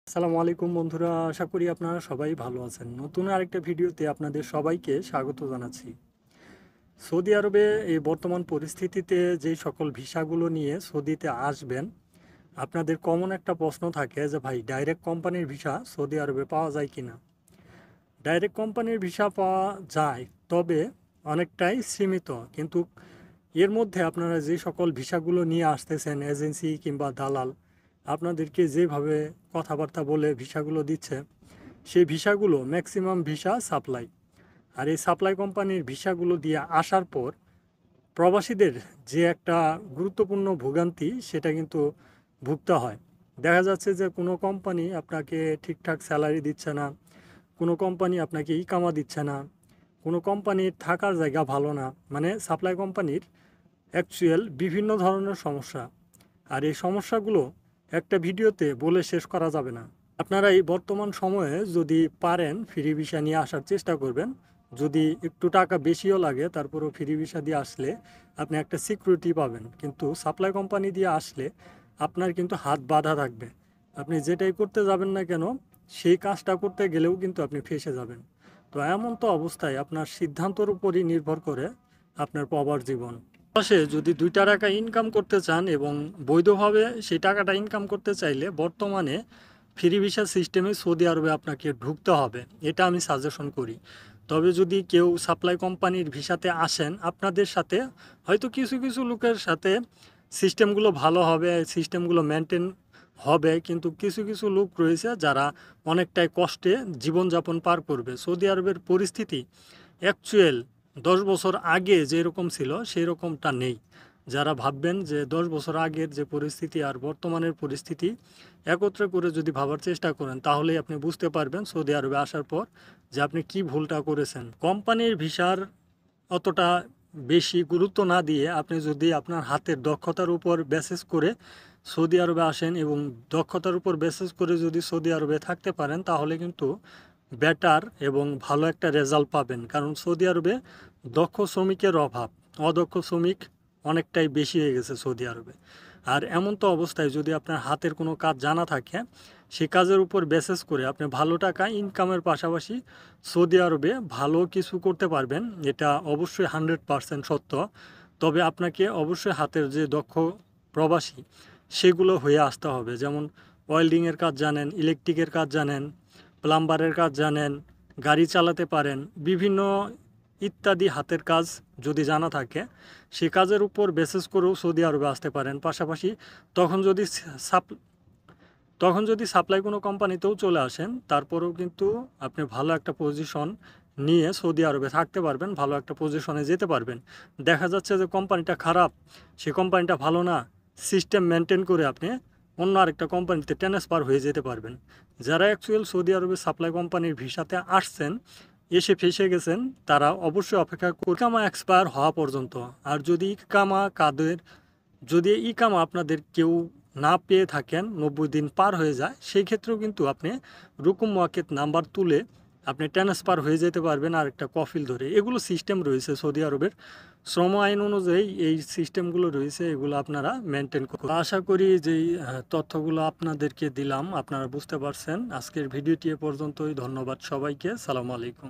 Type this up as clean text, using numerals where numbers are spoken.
আসসালামু আলাইকুম বন্ধুরা, আশা করি আপনারা সবাই ভালো আছেন। নতুন আরেকটা ভিডিওতে আপনাদের সবাইকে স্বাগত জানাচ্ছি। সৌদি আরবে এই বর্তমান পরিস্থিতিতে যে সকল ভিসাগুলো নিয়ে সৌদিতে আসবেন, আপনাদের কমন একটা প্রশ্ন থাকে যে ভাই ডাইরেক্ট কোম্পানির ভিসা সৌদি আরবে পাওয়া যায় কিনা। ডাইরেক্ট কোম্পানির ভিসা পাওয়া যায়, তবে অনেকটাই সীমিত। কিন্তু এর মধ্যে আপনারা যে সকল ভিসাগুলো নিয়ে আসতেছেন, এজেন্সি কিংবা দালাল আপনাদেরকে যেভাবে কথাবার্তা বলে ভিসাগুলো দিচ্ছে, সেই ভিসাগুলো ম্যাক্সিমাম ভিসা সাপ্লাই। আর এই সাপ্লাই কোম্পানির ভিসাগুলো দিয়ে আসার পর প্রবাসীদের যে একটা গুরুত্বপূর্ণ ভোগান্তি, সেটা কিন্তু ভুগতে হয়। দেখা যাচ্ছে যে কোনো কোম্পানি আপনাকে ঠিকঠাক স্যালারি দিচ্ছে না, কোনো কোম্পানি আপনাকে ইকামা দিচ্ছে না, কোনো কোম্পানির থাকার জায়গা ভালো না। মানে সাপ্লাই কোম্পানির অ্যাকচুয়াল বিভিন্ন ধরনের সমস্যা। আর এই সমস্যাগুলো একটা ভিডিওতে বলে শেষ করা যাবে না। আপনারা এই বর্তমান সময়ে যদি পারেন ফ্রি ভিসা নিয়ে আসার চেষ্টা করবেন। যদি একটু টাকা বেশিও লাগে, তারপরেও ফ্রি ভিসা দিয়ে আসলে আপনি একটা সিকিউরিটি পাবেন। কিন্তু সাপ্লাই কোম্পানি দিয়ে আসলে আপনার কিন্তু হাত বাঁধা থাকবে। আপনি যেটাই করতে যাবেন না কেন, সেই কাজটা করতে গেলেও কিন্তু আপনি ফেঁসে যাবেন। তো এমন তো অবস্থায় আপনার সিদ্ধান্তের উপরই নির্ভর করে আপনার পবার জীবন। পাশে যদি 2 টাকা ইনকাম করতে চান এবং বৈধভাবে সেই টাকাটা ইনকাম করতে চাইলে বর্তমানে ফ্রি ভিসা সিস্টেমে সৌদি আরবে আপনাকে ঢুকতে হবে, এটা আমি সাজেশন করি। তবে যদি কেউ সাপ্লাই কোম্পানির ভিসাতে আসেন, আপনাদের সাথে হয়তো কিছু কিছু লোকের সাথে সিস্টেমগুলো ভালো হবে, সিস্টেমগুলো মেনটেন হবে, কিন্তু কিছু কিছু লোক রয়েছে যারা অনেকটাই কষ্টে জীবনযাপন পার করবে। সৌদি আরবের পরিস্থিতি অ্যাকচুয়াল 10 বছর আগে যেরকম ছিল সেই রকমটা নেই। যারা ভাববেন যে 10 বছর আগের যে পরিস্থিতি আর বর্তমানের পরিস্থিতি একত্রে করে যদি ভাবার চেষ্টা করেন, তাহলেই আপনি বুঝতে পারবেন সৌদি আরবে আসার পর যে আপনি কি ভুলটা করেছেন। কোম্পানির ভিসার অতটা বেশি গুরুত্ব না দিয়ে আপনি যদি আপনার হাতের দক্ষতার উপর বেসিস করে সৌদি আরবে আসেন এবং দক্ষতার উপর বেসিস করে যদি সৌদি আরবে থাকতে পারেন, তাহলে কিন্তু বেটার এবং ভালো একটা রেজাল্ট পাবেন। কারণ সৌদি আরবে দক্ষ শ্রমিকের অভাব, অদক্ষ শ্রমিক অনেকটাই বেশি হয়ে গেছে সৌদি আরবে। আর এমন তো অবস্থায় যদি আপনার হাতের কোনো কাজ জানা থাকে, সে কাজের উপর বেসিস করে আপনি ভালো টাকা ইনকামের পাশাপাশি সৌদি আরবে ভালো কিছু করতে পারবেন। এটা অবশ্যই 100% সত্য। তবে আপনাকে অবশ্যই হাতের যে দক্ষ প্রবাসী সেগুলো হয়ে আসতে হবে। যেমন ওয়েল্ডিংয়ের কাজ জানেন, ইলেকট্রিকের কাজ জানেন, প্লাম্বারের কাজ জানেন, গাড়ি চালাতে পারেন, বিভিন্ন ইত্যাদি হাতের কাজ যদি জানা থাকে, সে কাজের উপর বেসিস করেও সৌদি আরবে আসতে পারেন। পাশাপাশি তখন যদি সাপ তখন যদি সাপ্লাই কোনো কোম্পানিতেও চলে আসেন, তারপরেও কিন্তু আপনি ভালো একটা পজিশন নিয়ে সৌদি আরবে থাকতে পারবেন, ভালো একটা পজিশনে যেতে পারবেন। দেখা যাচ্ছে যে কোম্পানিটা খারাপ, সে কোম্পানিটা ভালো না, সিস্টেম মেনটেন করে আপনি অন্য আরেকটা কোম্পানিতে ট্রান্সফার হয়ে যেতে পারবেন। যারা অ্যাকচুয়াল সৌদি আরবে সাপ্লাই কোম্পানির ভিসাতে আসছেন, এসে ফেসে গেছেন, তারা অবশ্যই অপেক্ষা করে ইকামা এক্সপায়ার হওয়া পর্যন্ত। আর যদি ইকামা আপনাদের কেউ না পেয়ে থাকেন, 90 দিন পার হয়ে যায়, সেই ক্ষেত্রেও কিন্তু আপনি রুকুম ওয়াকেত নাম্বার তুলে আপনি ট্রান্সফার হয়ে যেতে পারবেন আরেকটা কফিল ধরে। এগুলো সিস্টেম রয়েছে সৌদি আরবের শ্রম আইন অনুযায়ী, এই সিস্টেমগুলো রয়েছে, এগুলো আপনারা মেনটেন করুন। আশা করি যেই তথ্যগুলো আপনাদেরকে দিলাম আপনারা বুঝতে পারছেন। আজকের ভিডিওটি এ পর্যন্তই। ধন্যবাদ সবাইকে। সালামু আলাইকুম।